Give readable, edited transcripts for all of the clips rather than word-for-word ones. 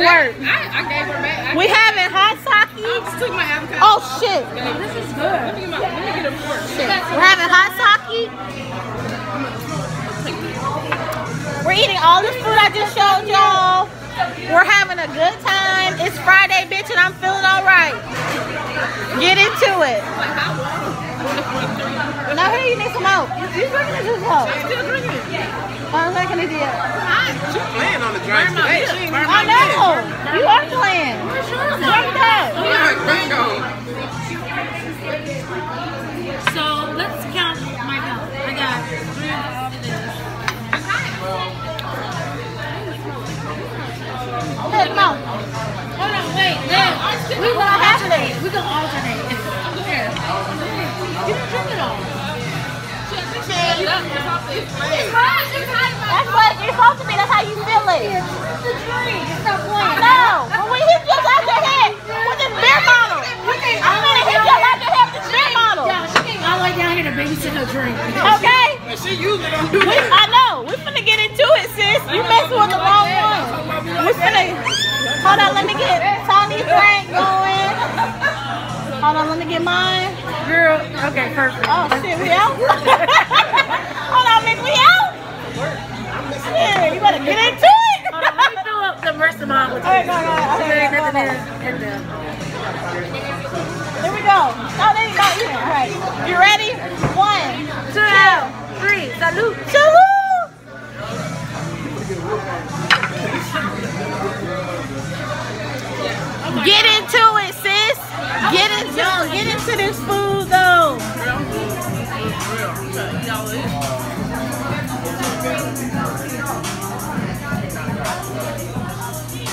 work. I gave her back. We having hot sake. I just took my avocado. Oh shit. This is good. Let me get a fork. We're having hot sake. We're eating all this food I just showed y'all. We're having a good time. It's Friday, bitch, and I'm feeling alright. Get into it. Now here you need some milk. You drinking this milk? I'm still drinking it. I'm drinking it yet. She's playing on the drinks today. I know. You are playing. Drink that. So let's count my milk. I got 3 of this. Come on. Hold on, wait. We gonna alternate. We gonna alternate. Here. You don't drink it all. It's hot. That's what you're supposed to be. That's how you feel it. It's a drink. It's not playing. No. When we hit you out your head with this beer bottle. I'm gonna hit you out your head with this beer bottle. Yeah, she came all the way down here to babysit her drink. Okay? And she usually don't do that. I know. We finna get into it, sis. You messing with the wrong one. We finna. Hold on. Let me get Tony's drink going. Hold on. Let me get mine. Girl, okay, perfect. Oh shit, we out? Hold on, Mick, we out? Yeah, you better get into it. Hold on, let me fill up the rest of mine with you. Alright, okay, here we go. Oh, there you go. Yeah. All right. You ready? 1, 2, 3. Salute. Salute. Get into it, sis. Get into this food though.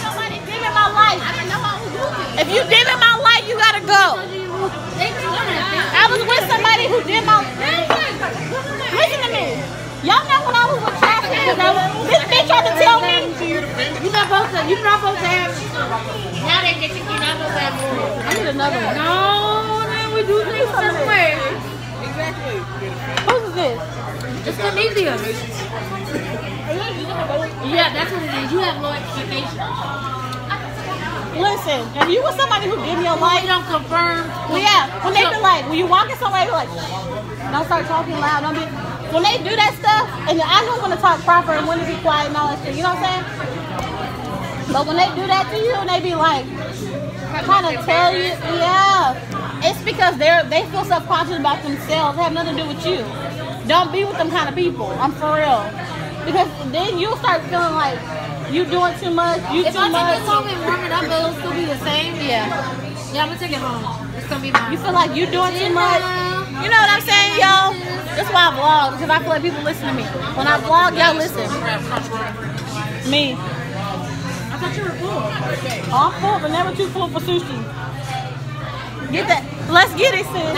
Somebody dim in my life. If you dim in my life, you gotta go. I was with somebody who did my. Listen to me. Y'all know when I was with Chapter, this bitch tried to tell me. You're not supposed to have. Now they get you. You're not supposed to have more. I need another one. No, then we do things a certain way. Exactly. Who's this? It's Tunisia. Yeah, that's what it is. You have low expectations. Listen, if you were somebody who did your life, You don't confirm. well, yeah, when they be like, when you walking somewhere, you're like, shh, don't start talking loud. Don't be. When they do that stuff, and I know when to talk proper and when to be quiet and all that shit. You know what I'm saying? But when they do that to you, and they be like, trying to tell you, yeah, it's because they feel self-conscious about themselves. It have nothing to do with you. Don't be with them kind of people. I'm for real. Because then you'll start feeling like you doing too much. You If too I much. take this home and warm it up, it'll still be the same. Yeah. Yeah, I'm gonna take it home. It's gonna be mine. You feel like you doing too much. You know what I'm saying, y'all? That's why I vlog, because I feel like people listen to me. When I vlog, y'all listen. Me. I thought you were full. Oh, I'm full, but never too full for sushi. Get that. Let's get it, sis.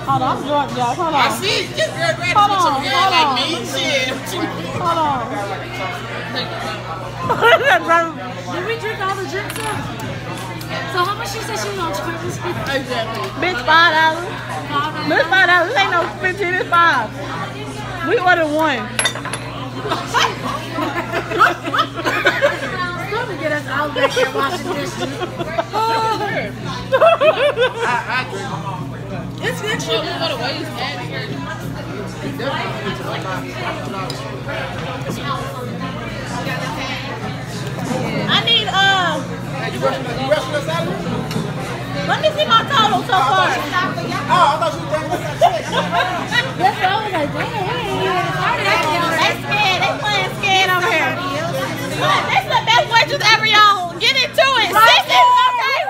Hold on, I'm drunk, y'all. Hold I on. see. Just girl ready Hold to on, some girl hold like on. me. Shit. Hold on. Did we drink all the drinks up? So how much she said she was on charge? Exactly. Bitch, $5. Bitch, $5. This ain't no 15, it's 5. We ordered 1. Gonna get us out back here washing dishes. I drink. It's good. Show me what the way is at. I need, You rushing us out? let me see my total so far. Oh, I thought you were taking us out. That's what I was like, damn, we ain't even started. They scared. They playing scared over here. Look, this is the best waitress ever, y'all. Get into it. Sis is okay.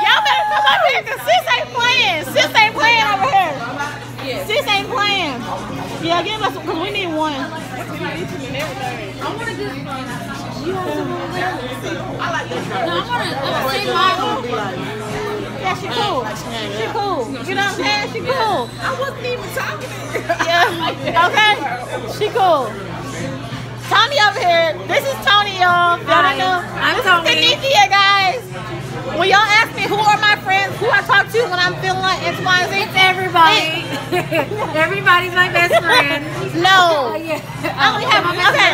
Y'all better come up here because sis ain't playing. Sis ain't playing over here. Sis ain't playing. Yeah, give us, because we need 1. I want to get. You have some more there? I like this. No, I'm gonna take mine. Yeah, she cool. She cool. You know what I'm saying? She cool. I wasn't even talking. Yeah. Okay? She cool. Tony over here. This is Tony, y'all. Y'all don't know. I'm This Tony. is Tanisha, guys. when y'all ask me who are my friends, who I talk to when I'm feeling like X, Y, Z, It's everybody. Everybody's my best friend. no. Yeah. I only have okay.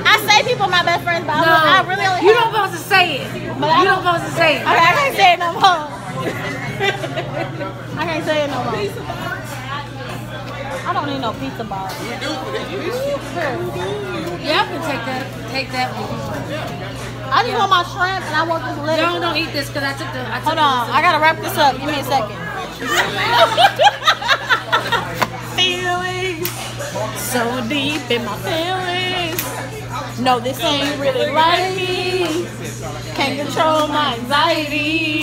I say people my best friends, but I really only You have. don't supposed to say it. But You don't supposed to say it. Okay, I can't say it no more. I can't say it no more. I don't need no pizza bar. Yeah, I can take that one. I just want my shrimp and I want this lettuce. No, don't eat this because I took Hold on, I gotta wrap this up. Give me a second. Feelings so deep in my feelings. No, this ain't really like me. Can't control my anxiety.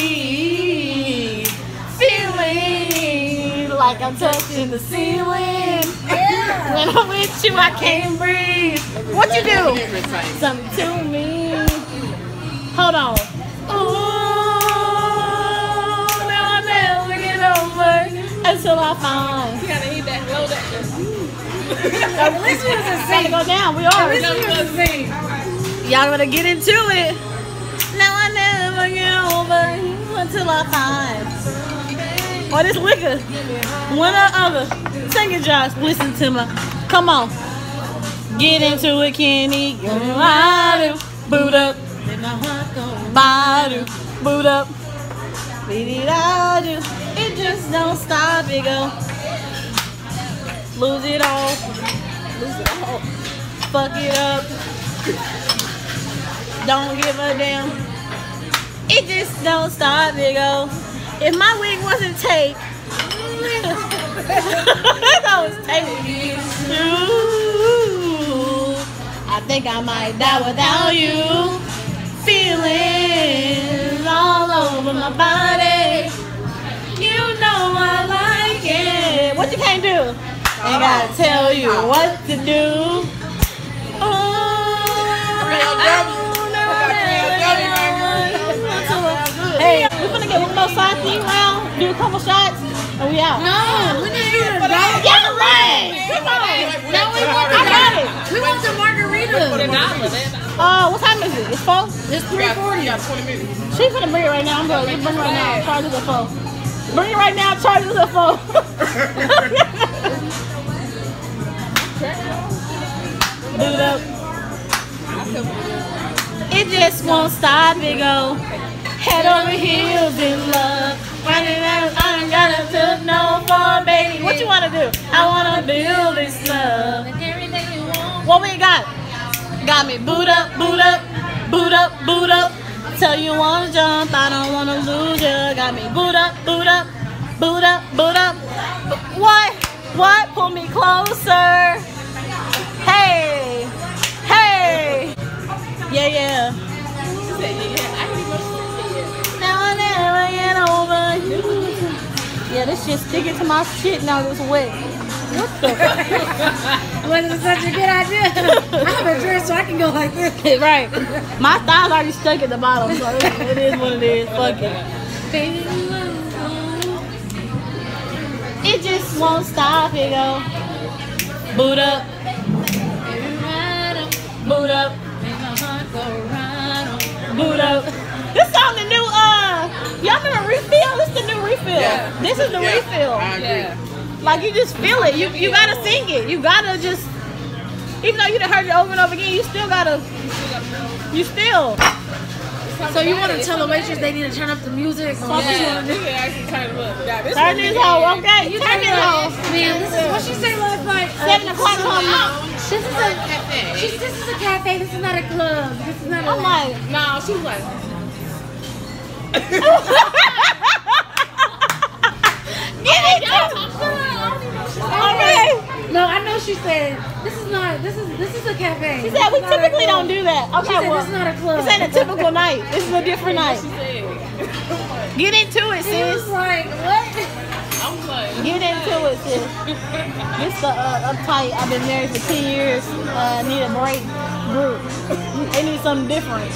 Feeling like I'm touching the ceiling. When I'm with you, I can't breathe. What you do? Something to me. Hold on. Ooh, now I never get over until I find. You gotta eat that, blow that. At least we was a Gotta go down. We are. Y'all better get into it. Now I never get over until I find. Or this liquor. One or other. Sing it, Josh. Listen to me. Come on. Get into it, Kenny. Boot up. Badu. Boot up. It just don't stop. It go. Lose it all. Lose it all. Fuck it up. Don't give a damn. It just don't stop. It go. If my wig wasn't taped, that was taped. Ooh, I think I might die without you. Feelings all over my body. You know I like it. What you can't do? Ain't gotta tell you what to do. Hey, we're gonna get one more side thing round, do a couple shots, and we out. No, we need to do the dog. Yeah, right. Come on. No, we want I got it. We want the margarita. What time is it? It's 4? It's 3:40. She's gonna bring it right now. I'm gonna bring it right now. Charge it at 4. Bring it right now. Charge it at 4. Do it up. It just won't stop. It go head over heels in love. Running out, I ain't gotta took no for baby. What you wanna do? I wanna build this love. What we got? Got me boot up, boot up, boot up, boot up. Tell you wanna jump, I don't wanna lose ya. Got me boot up, boot up, boot up, boot up. What? What? Pull me closer. Hey, hey. Yeah, yeah. Now I never get over you. Yeah, this shit's sticking to my shit now. It's wet. What the fuck? Wasn't such a good idea. I have a dress so I can go like this. Right. My thighs already stuck at the bottom, so it is what it is. Fuck it. It just won't stop. It go. Boot up. Boot up. Boot up. This song the new y'all remember Refill? This is the new Refill. Yeah. This is the Refill. I agree. Like you just feel it. You gotta sing it. You gotta just, even though you done heard it over and over again, you still gotta. You still. So you want to tell the waitress they need to turn up the music? Yeah, we can actually turn it up. Yeah, this Turn one this we hoe, can- okay? You Turn turn this it hoe. off. Man, this is what she said last night. 7 o'clock home. This is a this is a cafe. This is not a club. This is not a. I'm like, No, she was like, get it. Okay. No, I know she said this is not. This is a cafe. She said we typically don't do that. She Okay, said well, this is not a club. this ain't a typical night. This is a different night. she said. Get into it, She was sis. like, what? I'm like, Get into it, sis. This the uptight. I've been married for 10 years. Need a break group. They need something different.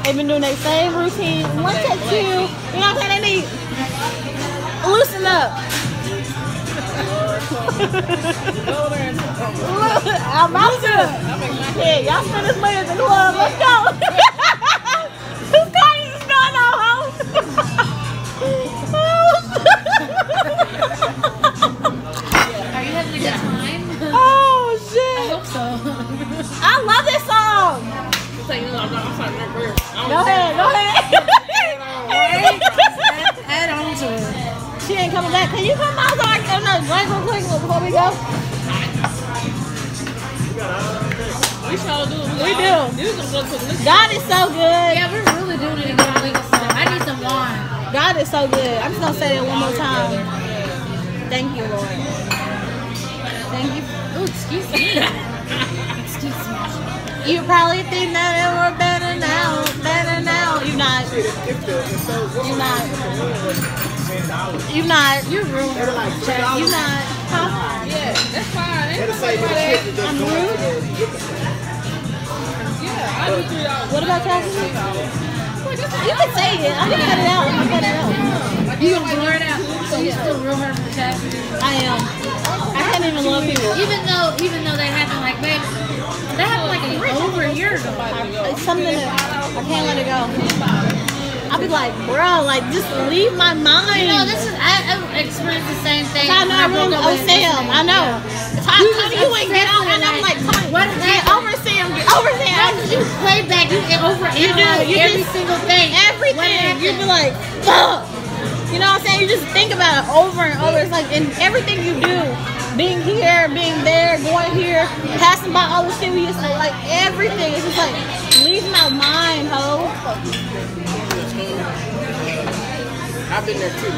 They've been doing their same routine. One take two. You know what I'm saying? They need loosen up. I'm about to. Yeah, y'all spend this money at the club. Let's go. Whose car is this going on, ho? I'm sorry, not real. Go ahead, go ahead. Add on to it. She ain't coming back. Can you come out so I can drink real quick before we go? We sure do. We do. God is so good. Yeah, we really do need to get a liquor store. I need some wine. God is so good. I'm just gonna say that one more time. Thank you, Lord. Thank you. Oh, excuse me. Excuse me. You probably think that it were better now. Better now. You're not. You're not. You're not. You're rude. You're not. Huh? Yeah, that's fine. It'll say the shit that I'm just rude. Yeah, I do $3. What about Chelsea? You can say it. I'm gonna cut it out. I'm gonna cut it out. You gonna blur it out? So you still real hurt for Chastity? I am. I can't even love people. Even though they happened like maybe that happened like over a year ago. It's something that I can't let it go. I'll be like, bro, like just leave my mind. You know, this is I experienced the same thing. I know I really know Sam. I know. Tony, you ain't get out, and I'm like, Tony, what get over Sam, get over Sam. You play back, you overanalyze every single thing. Everything. You be like, fuck. You know what I'm saying? You just think about it over and over. It's like in everything you do, being here, being there, going here, passing by all the shit we used to like. Everything. It's just like, leave my mind, ho. I've been there too.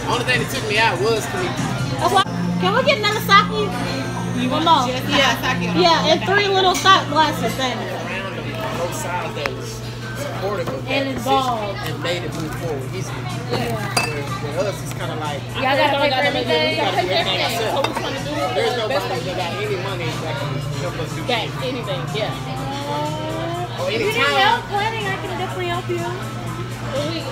Only thing that took me out was Khalid. That's why. Can we get another sake? One more. Yeah, and 3 little shot glasses. Thing. Around them, both sides that was supportive of that And involved. decision and made it move forward easily. With us, it's kind of like Y'all gotta pay for everything. we gotta do everything ourselves. So we trying to do it. There's nobody that got any money that can help us do Got anything, yeah. or If any you need time. help planning, I can definitely help you. Well, we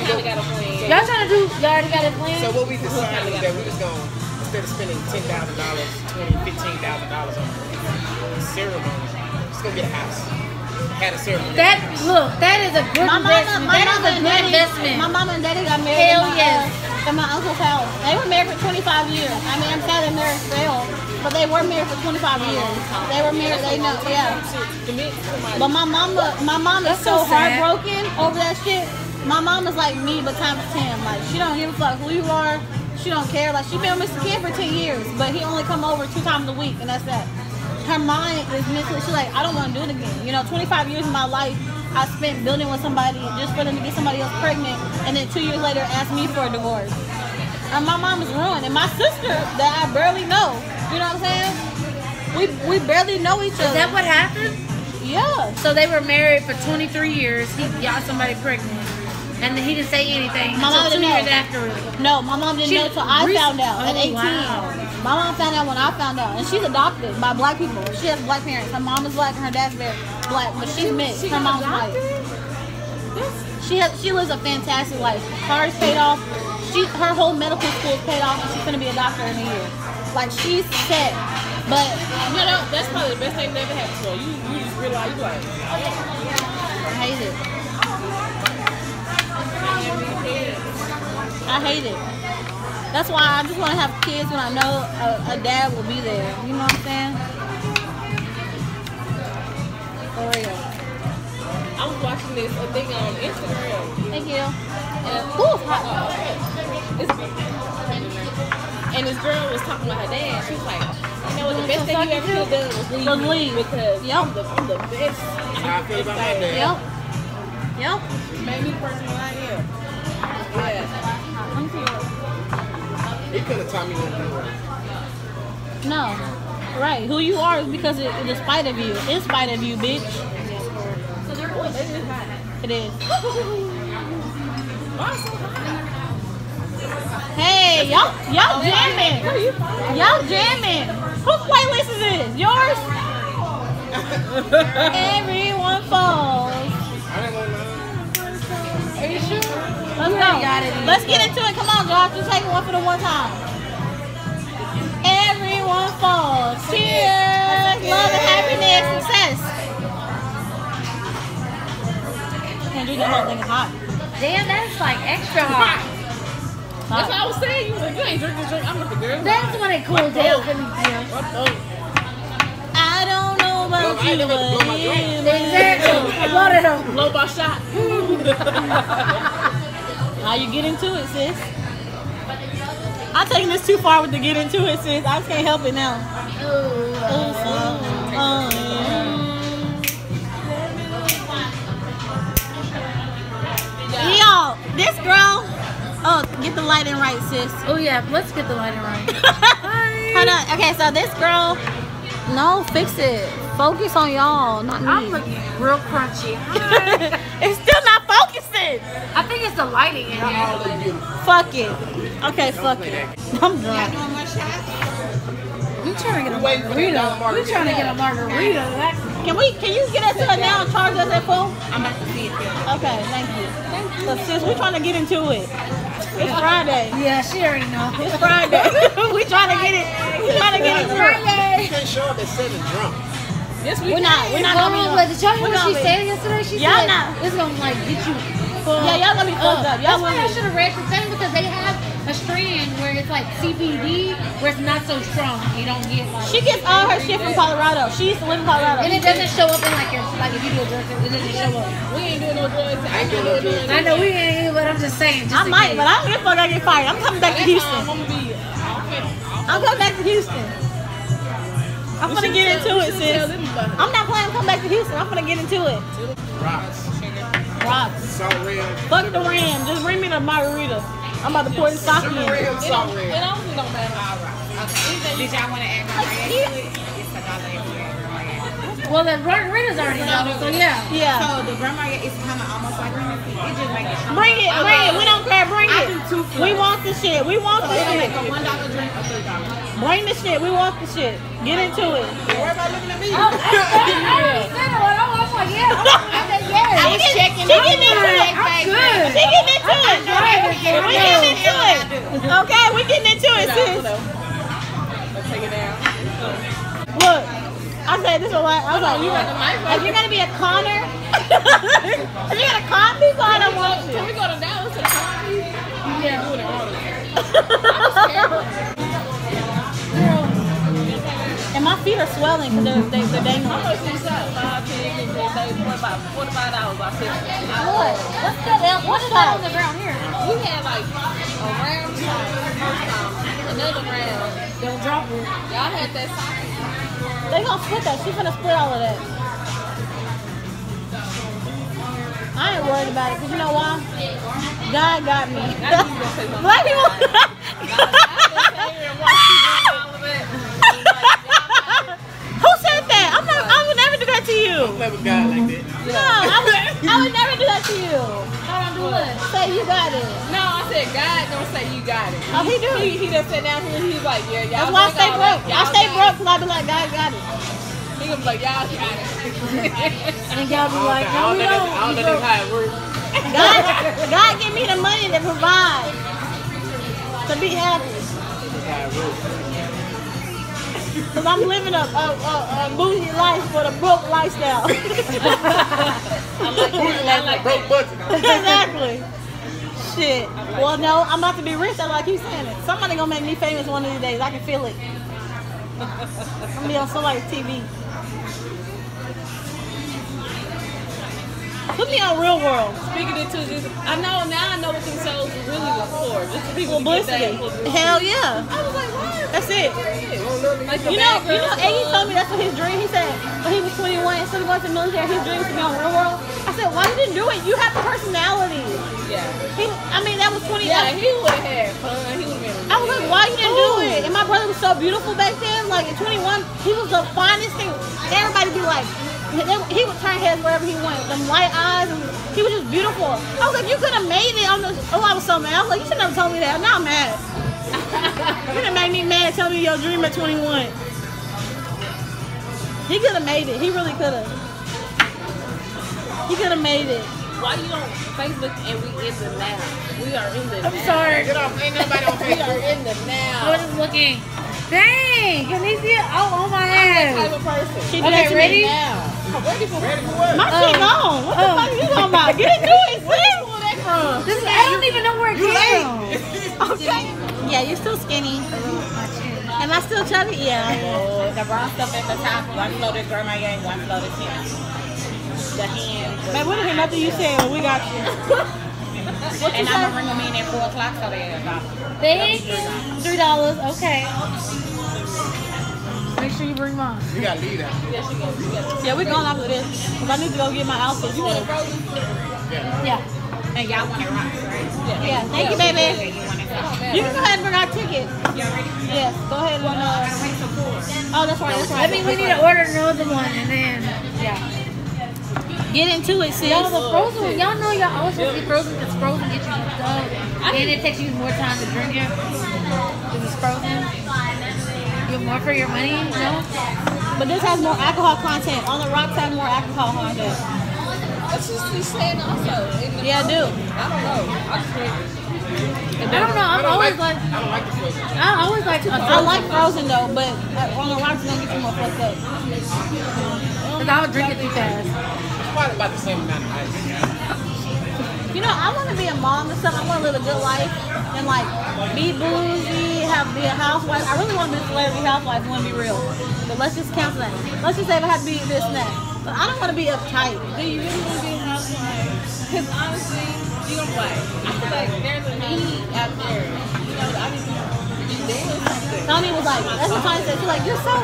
kind of got a plan. Y'all trying to do? Y'all already got a plan? So what we decided is that we was going, instead of spending $10,000, $15,000 on a ceremony, just go get a house. Had a ceremony. That is a good investment. That is a good investment. My mama and daddy got married Hell yes. at my uncle's house. They were married for 25 years. I mean, I'm sad they married failed, but they were married for 25 years. They were married, they know, yeah. But my mom is so so sad. heartbroken over that shit. My mom is like me, but times 10. Like, she don't give a fuck who you are. She don't care. Like, she been with Mr. Kid for 10 years, but he only come over 2 times a week, and that's that. Her mind is mentally, she's like, I don't want to do it again. You know, 25 years of my life I spent building with somebody just for them to get somebody else pregnant, and then 2 years later ask me for a divorce. And my mom is ruined, and my sister that I barely know. You know what I'm saying? We barely know each other. Is that what happened? Yeah. So they were married for 23 years. He got somebody pregnant, and then he didn't say anything. My mom until 2 didn't years know. after. No, my mom didn't know until I found out at 18. Wow. My mom found out when I found out, and she's adopted by black people. She has black parents. Her mom is black and her dad's very black, but she's mixed. Her mom's white. She lives a fantastic life. Cars paid off. Her whole medical school is paid off, and she's gonna be a doctor in a year. Like, she's set. But You know, that's probably the best thing that ever happened to her. You just realize, you like, I hate it. I hate it. That's why I just want to have kids when I know a dad will be there. You know what I'm saying? For real. I was watching this thing on Instagram. Thank you. And, Ooh, hot. and this girl was talking about her dad. She was like, you know what, the best thing you ever could have done was leave. Because Yep. I'm the best. How I feel about my dad. Yep. Yep. Made me the person that I am. Yeah. He could have taught me what to do. No. Right. Who you are is because it's in spite of you. In spite of you, bitch. It is. Hey, y'all jamming. Y'all jamming. Whose playlist is this? Yours? Everyone falls. Are you sure? Let's go. Let's get into it. Come on, Josh. Just take one for the one time. Everyone falls. Cheers. Love and happiness. Success. Can't do the whole thing hot. Damn, that's like extra hot. That's what I was saying. You was like, you ain't drinking drink. I'm like, girl. That's when it cools down. I don't know about ain't never had to blow my drink. Exactly. Blow it up. Blow by shot. How you get into it, sis? I'm taking this too far with the get into it, sis. I just can't help it now. Yo, this girl. Oh, get the lighting right, sis. Oh yeah, let's get the lighting right. Hold on. Okay, so this girl. No, fix it. Focus on y'all, not me. I'm looking real crunchy. It's still not focusing. I think it's the lighting in here. Fuck it. Okay, fuck it. I'm drunk. We trying to get a margarita. We trying to get a margarita. Can you get us to it now and charge us at full? I'm about to see it. Okay, thank you. So sis, we trying to get into it. It's Friday. Yeah, she already know. It's Friday. We trying to get it. We trying to get it. You can't show up at 7 drunk. Yes, We're not gonna be. But did y'all hear We're what she gonna be- said yesterday? She Y'all said not. it's gonna like get you. Yeah, y'all gonna be fucked up. Y'all That's why I gonna should have read the thing because they have a strand where it's like CBD where it's not so strong. You don't get like. She gets all her shit from Colorado. She used to live in Colorado. And it doesn't show up in like your if you do a drug test, it doesn't show up. We ain't doing no drugs. I ain't doing no drugs. I know we ain't, but I'm just saying. Just I might, but I don't give a fuck. I get fired. I'm coming back to Houston. I'm gonna be. I'm coming back to Houston. I'm gonna get into it, sis. I'm not planning to come back to Houston. I'm gonna get into it. Rocks. Rocks. Salt rim. Fuck the ram. Just bring me the margarita. I'm about to pour the sake Sugar in. rim, salt rim. It honestly don't matter. Did y'all want to add margarita to it? It's $1 if you add margarita. Well, the margarita's already done, so yeah. Yeah. So the grandma is kind of almost like green tea. It just make it strong. Bring it. Bring it. We don't care. Bring I it. do 2 flavors. We want the shit. We want the It'll shit. make a $1 drink or $3. Bring the shit. We want the shit. Get into it. Why am I looking at me? I already said it. I was like, yeah. I said yes. I was checking. She getting into it. I'm good. She getting into it. I We getting into it. Okay, we getting into it, sis. Let's take it down. Look, I said this was like, I was like, You got the mic if you're gonna be a conner, if you're gonna con people, I don't want Can we you. go to Dallas to the party? Yeah. Doing it wrong. And my feet are swelling because they're dangling. How much you sell? 5 pigs and they were about $45 by 50. What? What's that? What's What's that on that? the ground here? We had like a round shot the first time, another round. Don't drop it. Y'all had that sake. They gonna split that. She's gonna split all of that. I ain't worried about it because you know why? God got me. Black people. Who said that? I would never do that to you. Don't play with God like that. No, I would never do that to you. Hold on, do it. Say you got it. No, I said God don't say you got it. Oh, he do. He just sat down here and he's like, yeah, y'all. That's why I drink stay all broke. that. I Y'all stay got broke because I be like, God got it. it. He gonna be like, y'all got it. And y'all be like, I no, don't we know don't. that's how it works. God give me the money to provide, to be happy. How it works. Because I'm living a bougie life with a broke lifestyle. Like a broke budget. Exactly. Shit. Well, no, I'm about to be rich. I keep saying it. Somebody gonna make me famous one of these days. I can feel it. I'm gonna be on somebody's TV. Put me on Real World. Speaking it to this, I know what them shows really was for. Just for people to get Publicity. that publicity. Hell yeah. I was like, what? That's it. Like the You bad know, girls Iggy show. told me that's what his dream. He said when he was 21, instead of going to the military, his dream was to be on Real World. I said, why you didn't do it? You have the personality. Yeah. That was 20. Yeah, he would have had fun. He would have been. I was like, why you didn't do it? And my brother was so beautiful back then. Like at 21, he was the finest thing. Everybody be like, he would turn heads wherever he went. Them light eyes, and he was just beautiful. I was like, you could have made it on the. Oh, I was so mad. I was like, you should never told me that. Now I'm mad. You done made me mad telling me your dream at 21. He could have made it. He really could have. He could have made it. Why you on Facebook and we in the now? We are in the now. I'm sorry. Get off. Ain't nobody on We are Facebook. in the now. I was just looking. Dang, can they see it? Oh, my That head. type of person. She did Okay, that to ready? me. Now. Ready for what? My shit gone. What the fuck are you talking about? Get into it, Where sis. you pull that from? I don't even know where it came from. Okay. Yeah, you're still skinny. Am I still chubby? Yeah, I am. Oh, the brown stuff at the top. One floated gourmet and one floated tin. The hand. Man, we didn't hear nothing you said, but we got you. And I'm gonna bring them in at 4 o'clock so they're $1. Thank you. $3. Okay. Make sure you bring mine. You gotta leave that. Yeah, we going after this. Cause I need to go get my outfit. You want it frozen? Yeah. And y'all want it rocks, right? Yeah, thank you, baby. Yeah, you want it rocks. You can go ahead and bring our ticket. Y'all ready? Yes, go ahead and. Wait till 4. Oh, that's right. That's right. I mean, we need to order another one and then, yeah. Get into it, sis. Y'all, the frozen, y'all know y'all always supposed to be frozen because frozen gets you hooked up. And it takes you more time to drink it. Because it's frozen. You get more for your money, you know? But this has more alcohol content. On the rocks has more alcohol content. That's just he's saying also. Yeah, I do. I don't know. I just think. I don't know. I'm always like, I don't like the flavor. I always like I like frozen though, but on the rocks it's gonna get you more fucked up. because I would drink it too fast. It's probably about the same amount of ice. You know, I want to be a mom and stuff. I want to live a good life and like be bougie, be a housewife. I really want to be a celebrity housewife. I want to be real. But let's just cancel that. Let's just say if I have to be this and that. But I don't want to be uptight. Do you really want to be a housewife? Because honestly, you know what? I feel like there's a need out there. You know, I need to be doing something. Tony was like, that's what Tony said. She's like, you're so.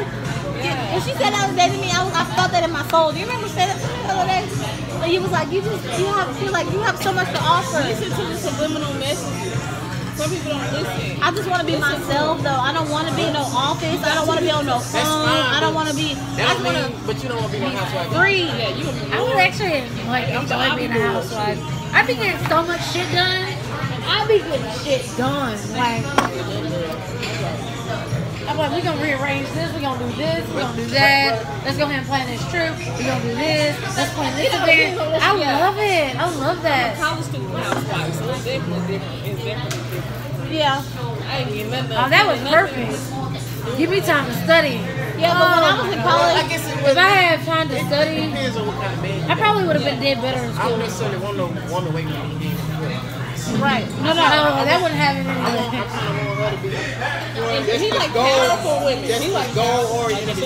Yeah. And she said the other day to me, I felt that in my soul. Do you remember saying that to me the other day? But you was like, you feel like you have so much to offer. Listen to the subliminal messages. Some people don't listen. I just want to be myself though. I don't want to be in no office. I don't want to be on no phone. I don't want to be. I just want to But you don't want to be no housewife. free. Yeah, you gonna be I would actually like enjoy being a housewife. I be getting so much shit done. I be getting shit done. Like, I'm like, we gonna rearrange this, we gonna do this, we gonna do that. Let's go ahead and plan this trip. We gonna do this. Let's plan this event. I love it. I love that. college student housewife, so it's definitely different. It's definitely different. Yeah. I ain't getting nothing. Oh, that was perfect. Give me time to study. Yeah, but when I was in college, I guess it If I had time to It study, depends on what kind of man. I probably would have been did better in I don't school. necessarily want no woman waiting for me. right? No, No, that wouldn't have I anything. kind of want her to be. He like powerful women. That's He like goal oriented.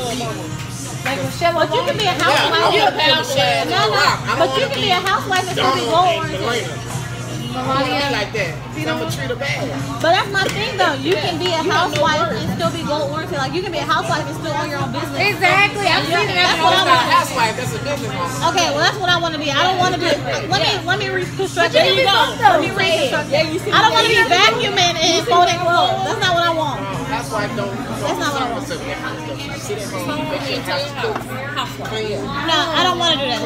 Like Michelle But you can be a housewife. you a powerful No, but you can be a housewife and still be goal oriented. Melania. Like that. I'm gonna treat her bad. But that's my thing though. You can be a housewife and still be goal oriented. Like you can be a housewife and still own your own business. Exactly. I'm seeing that. That's what I That's not a want. housewife. That's a business woman. Okay, well that's what I want to be. I don't want to be. Let me reconstruct. But you can be both, though. Let me reconstruct. I don't want to be vacuuming and folding clothes. That's not what I want. Housewife don't That's not what I want. herself with that kind of stuff. Sit at home, make sure the house is clean. No, I don't want to do that.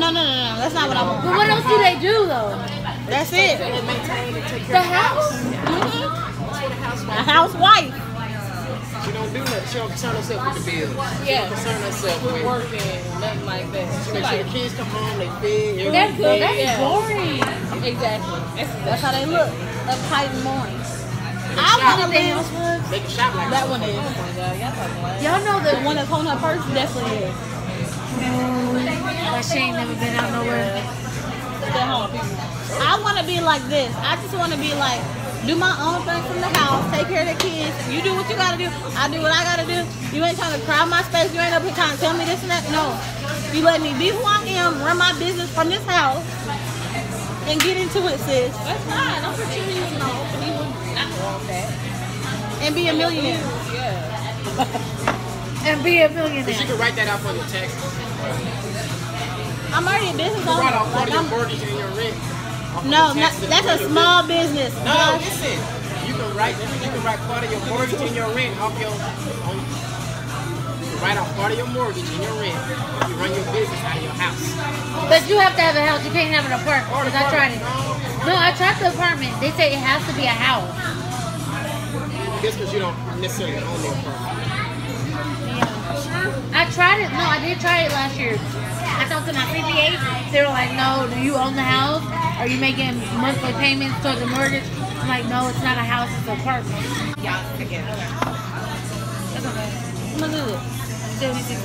No. That's not what I want. But what else do they do though? That's it. Maintain and take The care of the house. A housewife. She don't do nothing. She don't concern herself with the bills. She Yeah. don't concern herself with working, nothing like that. She make sure the kids come home, they fed. That's everything. that's boring. Exactly. That's how they look. Uptight and boring. I want to Anything live. else was? They can shop like That one is. Y'all know The the one that's holding her purse definitely is. like she ain't never been out nowhere. Stay home. I want to be like this. I just want to be like, do my own thing from the house, take care of the kids. You do what you gotta do. I do what I gotta do. You ain't trying to crowd my space. You ain't up here trying to tell me this and that. No. You let me be who I am, run my business from this house, and get into it, sis. That's fine. I'm for sure he's not open. He would not want that. And be a millionaire. Yeah. And be a But you millionaire. can write that out for your taxes. I'm already a business You write off owner. part Like of your I'm. mortgage and your rent. off of No, your taxes and that's your a bill. small business. No, listen. You can write part of your mortgage and your rent off your own. You can write off part of your mortgage and your rent if you run your business out of your house. But you have to have a house. You can't have an apartment. Because I tried it. No, I tried the apartment. They say it has to be a house. Just because you don't necessarily own the apartment. I tried it. No, I did try it last year. I talked to my CPA. They were like, no, do you own the house? Are you making monthly payments towards the mortgage? I'm like, no, it's not a house, it's an apartment. Y'all together. That's okay. How much is it? $76.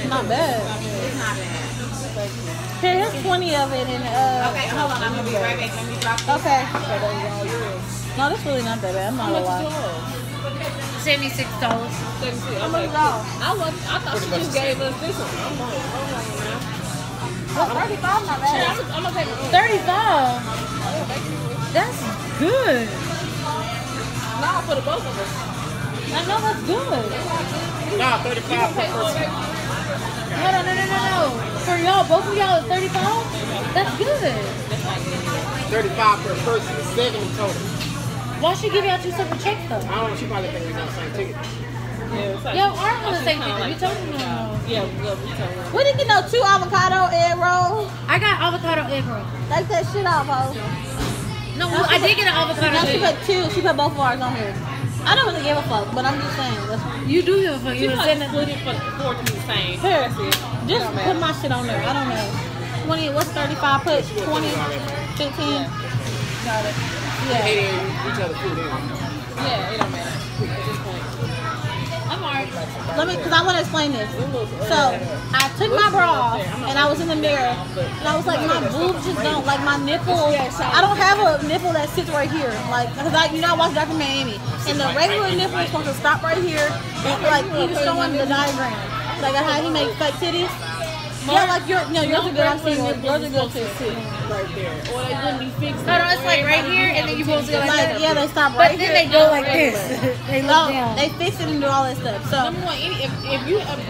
Not bad. It's not bad. Here's 20 of it and Okay, hold on. I'm gonna be right back. Let me drop this. Okay. No, that's really not that bad. I'm not How gonna much is lie. yours? $76. 76. How much Okay. is ours? I thought she just gave us this one. I'm like, hold on now. Well, 35 not Sure, bad. I'm gonna take it. 35. That's good. No, for the both of us. I know that's good. Nah, 35 per person. Hold on, no. For y'all, both of y'all at 35? That's good. 35 per person, 70 total. Why she give y'all two separate checks though? I don't know, she probably think we on the same ticket. Yeah, it's like, Y'all aren't on the same kinda thing. You like told me that. no. Yeah, we told her. We didn't get no 2 avocado egg rolls. I got avocado egg roll. Take that shit off, ho. No, I did get an avocado No, she egg. put 2. She put both of ours on here. I don't really give a fuck, but I'm just saying. You do give a fuck. You You was just sitting there. split it for it to be the same. Here, That's it. just Don't put matter. my shit on there. I don't know. 20, what's 35? Put 20, 15. Got it. Yeah. Hating each other food anyway. Yeah, it don't matter at this point. I'm alright. Let me, because I want to explain this. So, I took my bra off, and I was in the mirror, and I was like, my boobs just don't, like my nipple, I don't have a nipple that sits right here. Like, because I watched Dr. Miami, and the regular nipple is supposed to stop right here, and like, he was showing the diagram. Like, how he makes fake titties. Yeah, like, yours are good, I'm seeing yours. Yours are good too. Right there. Or they wouldn't be fixed. No, it's like right here, and then you supposed to go like Like, that. yeah, they stop But right then here. they go like this. They look No, down. they fix it and do all that stuff. So, Number one, if you have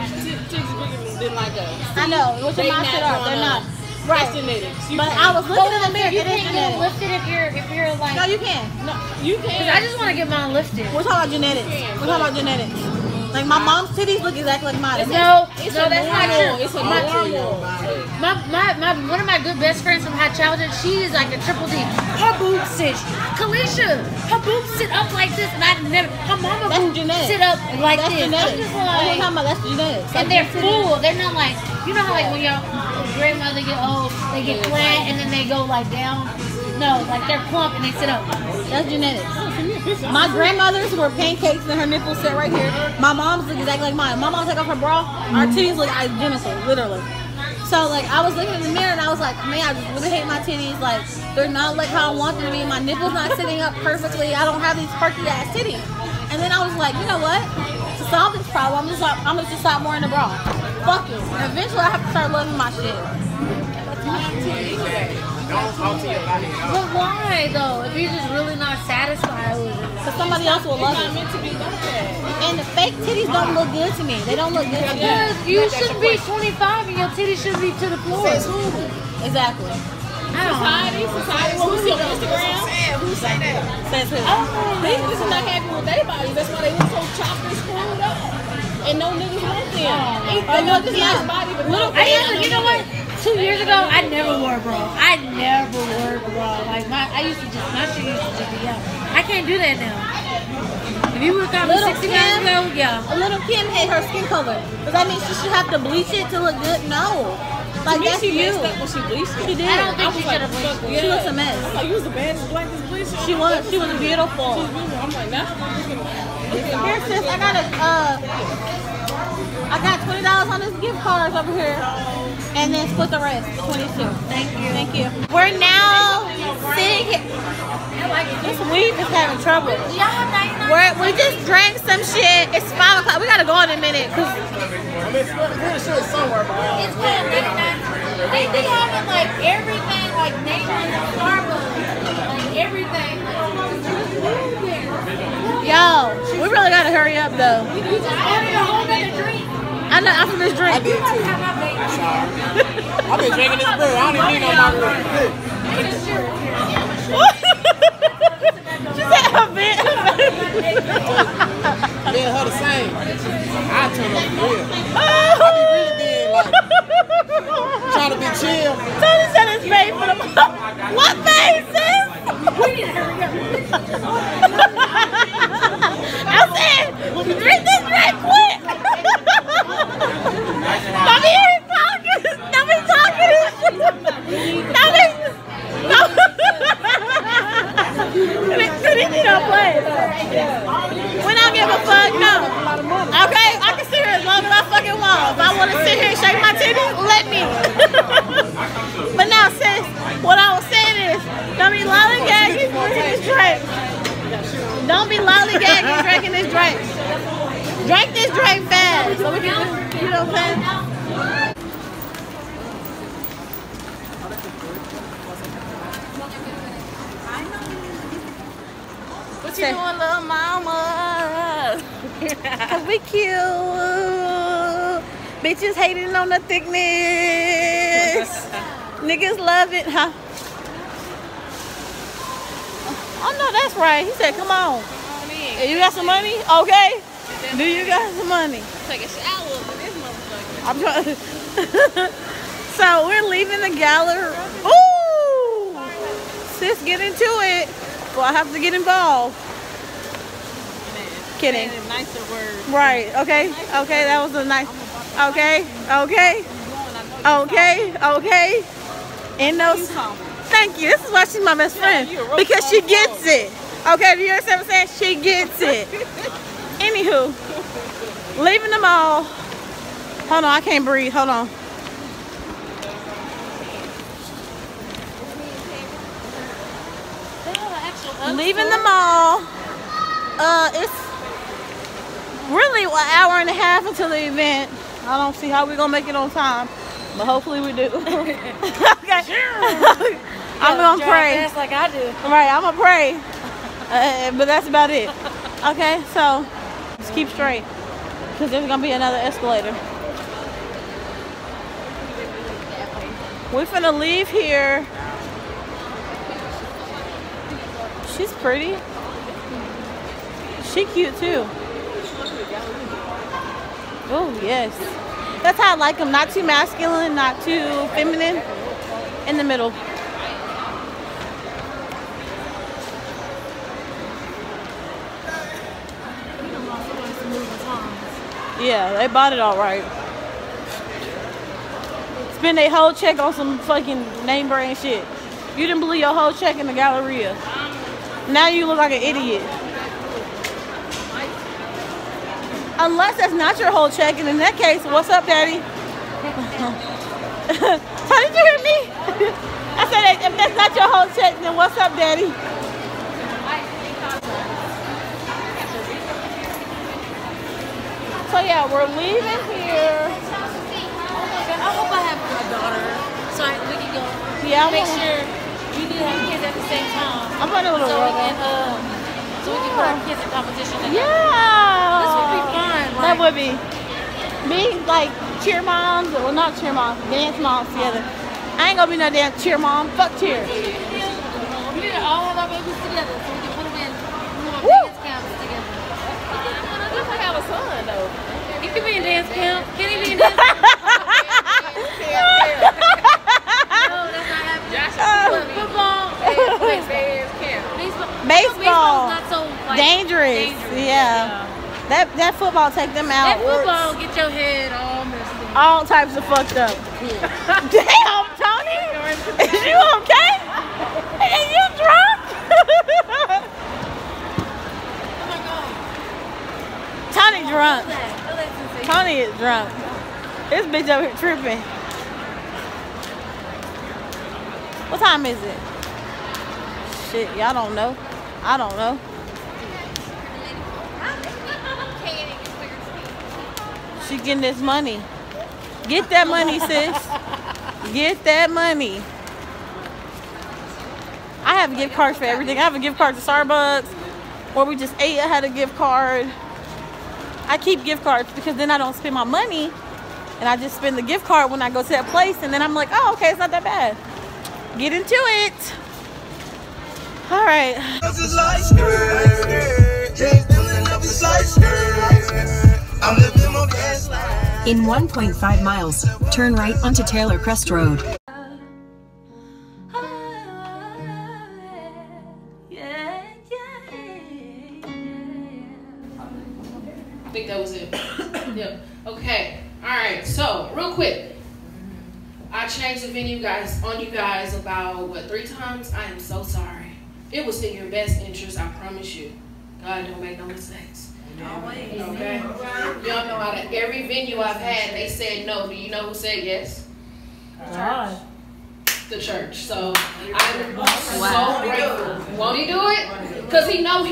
chicks bigger than like us, I know, which they of my not shit are, gonna- they're not. That's Right. genetics. You But can't- I was looking in the mirror, You it is can't get it genetics. lifted if you're like. No, you can. No, you Cause can. I just want to get mine lifted. We're talking about genetics. We're talking about genetics. Like my mom's titties look exactly like mine. No, It's no, a that's not normal. true. It's a normal. My one of my good best friends from high childhood, she is like a triple D. Her boobs sit. Kalisha, her boobs sit up like this, and I never. Her mama That's boobs genetics. sit up like That's this. genetics. I'm just That's what I'm like, talking about. That's genetics. and they're full. They're not like, you know how like when your grandmother get old, they get flat and then they go like down. No, like they're plump and they sit up. That's genetics. My grandmother's were pancakes and her nipples sit right here. My mom's look exactly like mine. My mom take off her bra, our titties look identical, literally. So like I was looking in the mirror and I was like, man, I just really hate my titties. Like they're not like how I want them to be. My nipples not sitting up perfectly. I don't have these perky ass titties. And then I was like, you know what? To solve this problem, I'm just stop wearing the bra. Fuck it. Eventually I have to start loving my shit. Don't talk to your body. But why though? If you're just really not satisfied with it. Cause somebody else will love It's not it. meant to be like that. And the fake titties don't look good to me. They don't look good to me. Because you should be 25 and your titties should be to the floor. Exactly. I don't know. Society. What we see on Instagram. Who say that? Says who? These niggas are not happy with their bodies. That's why they look so chopped and screwed up. And no niggas want them. They look this nice body, but no. You know what? 2 years ago, I never wore a bra. I never wore a bra. Like my shit used to just be out. I can't do that now. If you would have caught me Little 60 years Kim? ago, yeah. A little Kim hate her skin color. Does that mean she should have to bleach it to look good? No. Like that's she you. messed up when she bleached it. She did. I don't think I was she like, should have bleached fuck it. yeah. She looks a mess. I'm like, you was the baddest, blackest bleacher. She was beautiful. I'm like, nah. Here, sis, I got $20 on this gift cards over here. And then split the rest, 22. Thank you. Thank you. We're now sitting here. This weed is having trouble. Y'all have 99? We just drank some shit. It's 5 o'clock. We gotta go in a minute. Cause I'm pretty sure it's somewhere, but It's called 99. They be having like everything, like neighbors, Starbucks, like everything. yo, we really gotta hurry up though. I ordered a whole nother drink. I know after this drink. I did too. Have my baby. I've been drinking this beer. I don't even need no margarita. She said her bit. Me and her the same. I turn up the grill. I be really being like, trying to be chill. Tony said it's made for the what face, sis? We need to hurry up. I said, drink this drink quick. Don't be here talking. Don't be talking. Don't be. No. They don't play. We don't give a fuck, no. Okay, I can sit here as long as I fucking want. If I want to sit here and shake my titties, let me. But now, sis, what I was saying is, don't be lollygagging for this drink. Drink this drink fast so we can just, you know what I'm saying? What you doing, little mama? Cause we cute. Bitches hating on the thickness. Niggas love it, huh? Oh no, that's right. He said, come on. Hey, you got some money? Okay. Do you got some money? Take a shower with this motherfucker. I'm trying. So we're leaving the gallery. Ooh! Sis, get into it. Well, I have to get involved. Kidding. Nicer words. Right. Okay. Okay. That was a nice. Okay. Okay. Okay. Okay. In those. Thank you. This is why she's my best friend. Because she gets it. Okay. Do you understand what I'm saying? She gets it. Anywho, leaving the mall. Hold on. I can't breathe. Hold on. Leaving the mall. It's really an hour and a half until the event. I don't see how we're gonna make it on time, but hopefully we do. Okay. I'm gonna pray. That's like I do. Right, I'm gonna pray. But that's about it. Okay, so just keep straight, because there's gonna be another escalator. We're finna leave here. She's pretty. She cute too. Oh yes, that's how I like them. Not too masculine, not too feminine. In the middle. Yeah, they bought it all right. Spend their whole check on some fucking name brand shit. You didn't believe your whole check in the Galleria. Now you look like an idiot. Unless that's not your whole check, and in that case, what's up, Daddy? How did you hear me? I said, if that's not your whole check, then what's up, Daddy? So yeah, we're leaving here. I hope I have my daughter, so we can go. Yeah, make sure we need to have kids at the same time. I'm going to a little so we can put our kids in competition together. Yeah. This would be fun. Like, that would be. Me, like, cheer moms, well, not cheer moms, dance moms together. I ain't gonna be no damn cheer mom. Fuck cheer. We need to all have our babies together so we can put them in dance camps together. I guess I have a son, though. He could be in dance camp. Can he be in dance camp? No, that's not happening. Football and baseball. Baseball. Not so like, dangerous. Yeah. That football take them out. That football get your head all messed up. All types of fucked up. Damn, Tony. Is you okay? Are you drunk? Oh my God. Tony drunk. Feel that sensation. Tony is drunk. This bitch over here tripping. What time is it? Shit, y'all don't know. I don't know. She getting this money. Get that money, sis. Get that money. I have a gift card for everything. I have a gift card to Starbucks, where we just ate. I had a gift card. I keep gift cards because then I don't spend my money, and I just spend the gift card when I go to that place, and then I'm like, oh, okay, it's not that bad. Get into it. All right. In 1.5 miles, turn right onto Taylor Crest Road. I think that was it. Yeah. Okay. All right. So, real quick, I changed the venue on you guys about, what, 3 times? I am so sorry. It was in your best interest, I promise you. God don't make no mistakes. Okay? Y'all know out of every venue I've had, they said no. Do you know who said yes? God. the church. So I'm so grateful. Won't he do it? Because he knows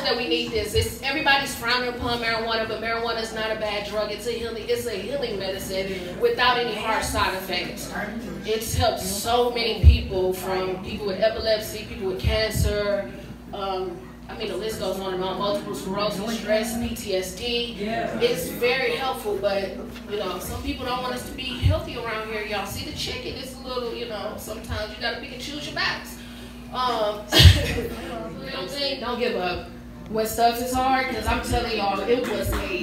that we need this. Everybody's frowning upon marijuana, but marijuana is not a bad drug. It's a healing medicine without any harsh side effects. It's helped so many people, from people with epilepsy, people with cancer. I mean, the list goes on and on. Multiple sclerosis, stress, PTSD. It's very helpful, but you know, some people don't want us to be healthy around here. Y'all see the chicken? It's a little, you know. Sometimes you gotta pick and choose your battles. You know what I'm saying? Don't give up when stuff is hard, because I'm telling y'all, it was a day.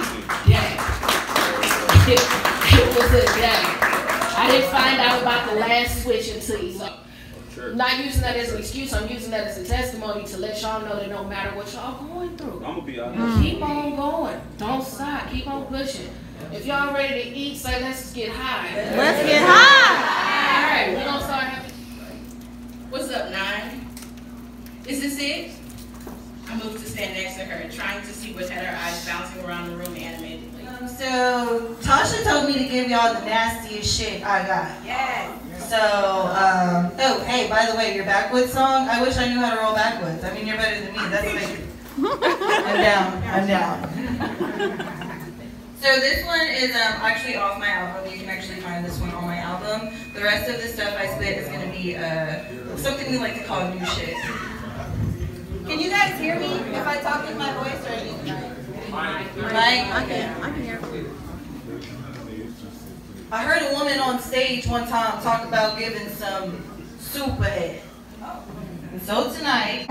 It was a day. I didn't find out about the last switch until he's up. I'm not using that as an excuse. I'm using that as a testimony to let y'all know that no matter what y'all going through, I'm gonna be honest. Keep on going. Don't stop. Keep on pushing. If y'all ready to eat, say let's just get high. Let's get high. All right, we're gonna start having. What's up, 9? Is this it? I moved to stand next to her, trying to see what had her eyes bouncing around the room animatedly. So Tasha told me to give y'all the nastiest shit I got. Yeah. So, oh, hey, by the way, your backwoods song, I wish I knew how to roll backwoods. I mean, you're better than me. That's like, I'm down. So this one is actually off my album. You can actually find this one on my album. The rest of the stuff I spit is going to be something we like to call new shit. Can you guys hear me if I talk in my voice or anything? Mike? I can hear. I heard a woman on stage one time talk about giving some super head. And so tonight,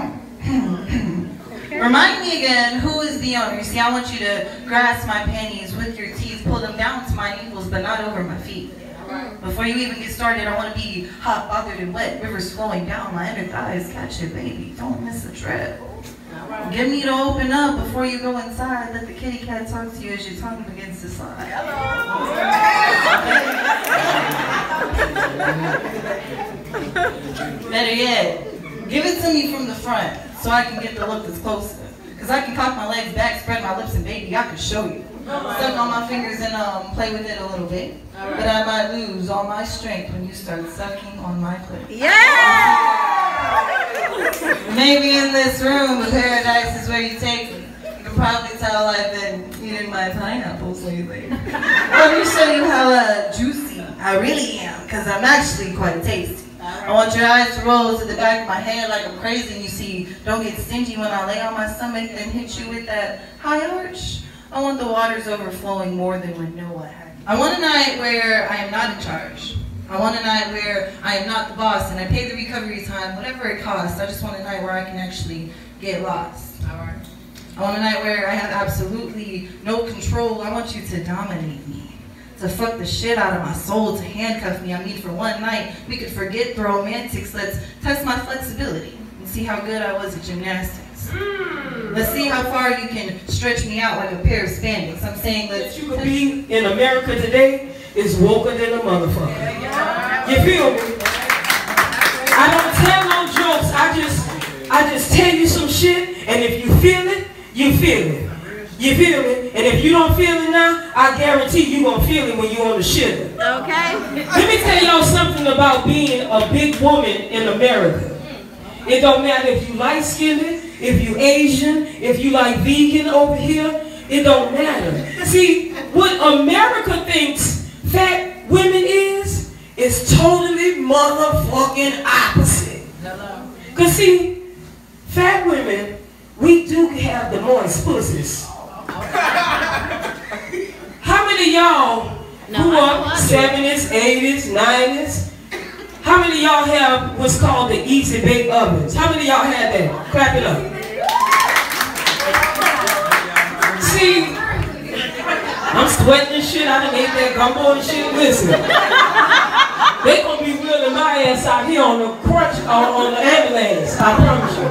remind me again, who is the owner? See, I want you to grasp my panties with your teeth, pull them down to my ankles, but not over my feet. Before you even get started, I want to be hot, bothered, and wet. Rivers flowing down my inner thighs. Catch it, baby. Don't miss a trip. Get me to open up before you go inside. Let the kitty cat talk to you as your tongue begins to slide. Better yet, give it to me from the front so I can get the look that's closer. Because I can cock my legs back, spread my lips, and baby, I can show you. Suck on my fingers and play with it a little bit. But I might lose all my strength when you start sucking on my clit. Yeah! Maybe in this room, paradise is where you take me. You can probably tell I've been eating my pineapples lately. Let me show you how juicy I really am, because I'm actually quite tasty. I want your eyes to roll to the back of my head like I'm crazy, and you see, don't get stingy when I lay on my stomach and hit you with that high arch. I want the waters overflowing more than when Noah had. I want a night where I am not in charge. I want a night where I am not the boss and I pay the recovery time, whatever it costs. I just want a night where I can actually get lost. I want a night where I have absolutely no control. I want you to dominate me, to fuck the shit out of my soul, to handcuff me. I mean, for one night, we could forget the romantics. Let's test my flexibility and see how good I was at gymnastics. Let's see how far you can stretch me out like a pair of spandex. I'm saying let's... You could be in America today is woker than a motherfucker. You feel me? I don't tell no jokes. I just tell you some shit, and if you feel it, you feel it. You feel it? And if you don't feel it now, I guarantee you gonna feel it when you on the shit. Okay. Let me tell y'all something about being a big woman in America. It don't matter if you light-skinned, if you Asian, if you like vegan over here, it don't matter. See, what America thinks fat women is totally motherfucking opposite. Cause see, fat women, we do have the moist pussies. How many of y'all who are 70s, 80s, 90s? How many of y'all have what's called the easy bake ovens? How many of y'all had that? Clap it up. See, I'm sweating and shit. I done ate that gumbo and shit. Listen, they gonna be wheeling my ass out here on the crutch, on the ambulance. I promise you.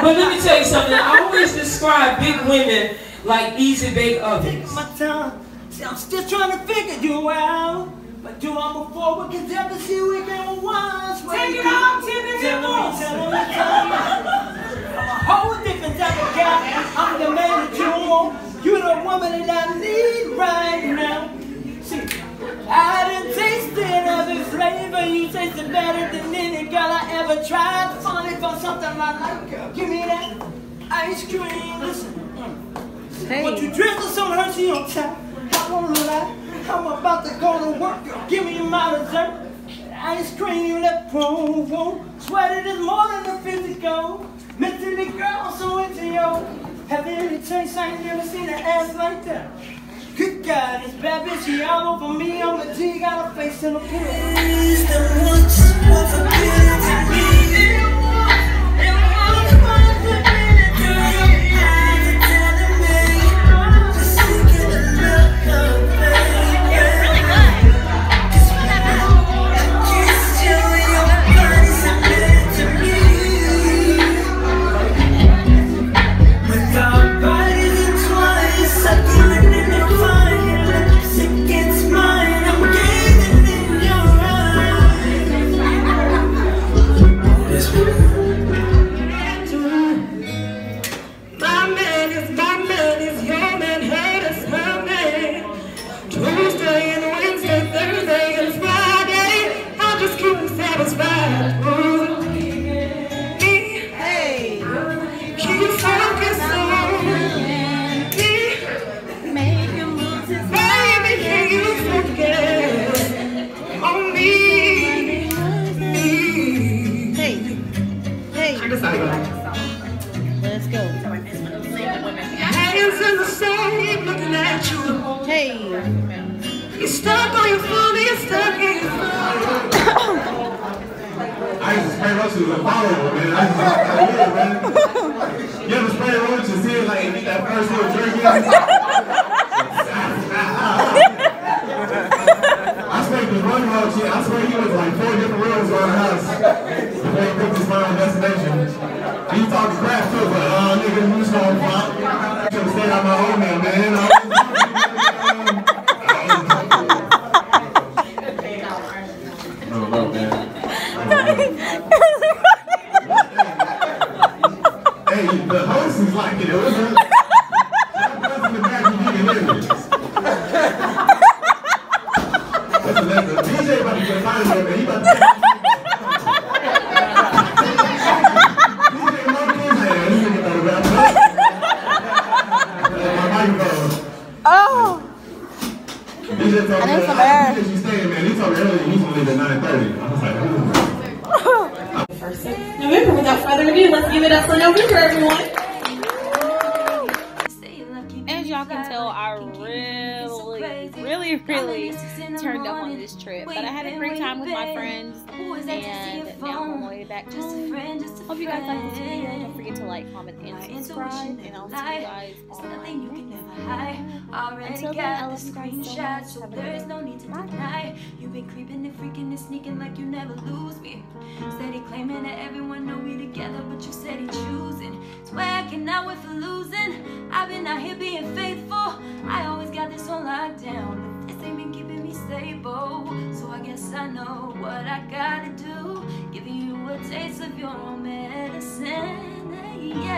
But let me tell you something. I always describe big women like easy bake ovens. My time. See, I'm still trying to figure you out. But do I move forward? Cause ever see we can once. Take it off, tell me. I'm a whole different type of guy. I'm the man that you want. You're the woman that I need right now. See, I done tasted every flavor. You tasted better try to find it for something I like, girl. Give me that ice cream. Listen. Hey. Want you drizzle some Hershey on top. I won't lie. I'm about to go to work, girl. Give me my dessert. Ice cream that promo. Sweated is more than a physical. Mentally, girl, so into you. Have any taste? I ain't never seen an ass like that. Good God, this bad bitch, she all over me. I'm a G, got a face in a pill. Is the one just worth a bit to me? Let's go. Hands in the sand, looking at you. Hey. You're stuck on your phone, you're stuck in your phone. I used to spray roaches with follow, man. I used to man. You ever spray roaches and see it like eat that first little jerky? I sprayed this one roach, I swear he was like 4 different rooms around the house before he picked his final destination. He talking crap too, but nigga, you just gonna fuck. Should have stayed out my own man, man. I don't know, man. Hey, the host is like it. It was in the back of the DJ about to get finally over there. He about to oh! DJ told me I need some air. He staying, man. He told me earlier he's gonna leave at 9:30. I was like, November, without further ado, let's give it up for November, everyone. As y'all can tell, I really turned up on this trip. But I had a great time with my friends, and now I'm on my way back home. Hope you guys like this video. Don't forget to like, comment, and subscribe. And I'll see you guys on my next video. Until then, I love you guys so much. Have a good night. You've been creeping and freaking and sneaking like you never lose me. Steady claiming that everyone know we together, but you steady choosing. Swear I cannot wait for losing. I've been out here being faithful. I always got this on lockdown, but this ain't been keeping me stable. So I guess I know what I gotta do, giving you a taste of your own medicine. Yeah.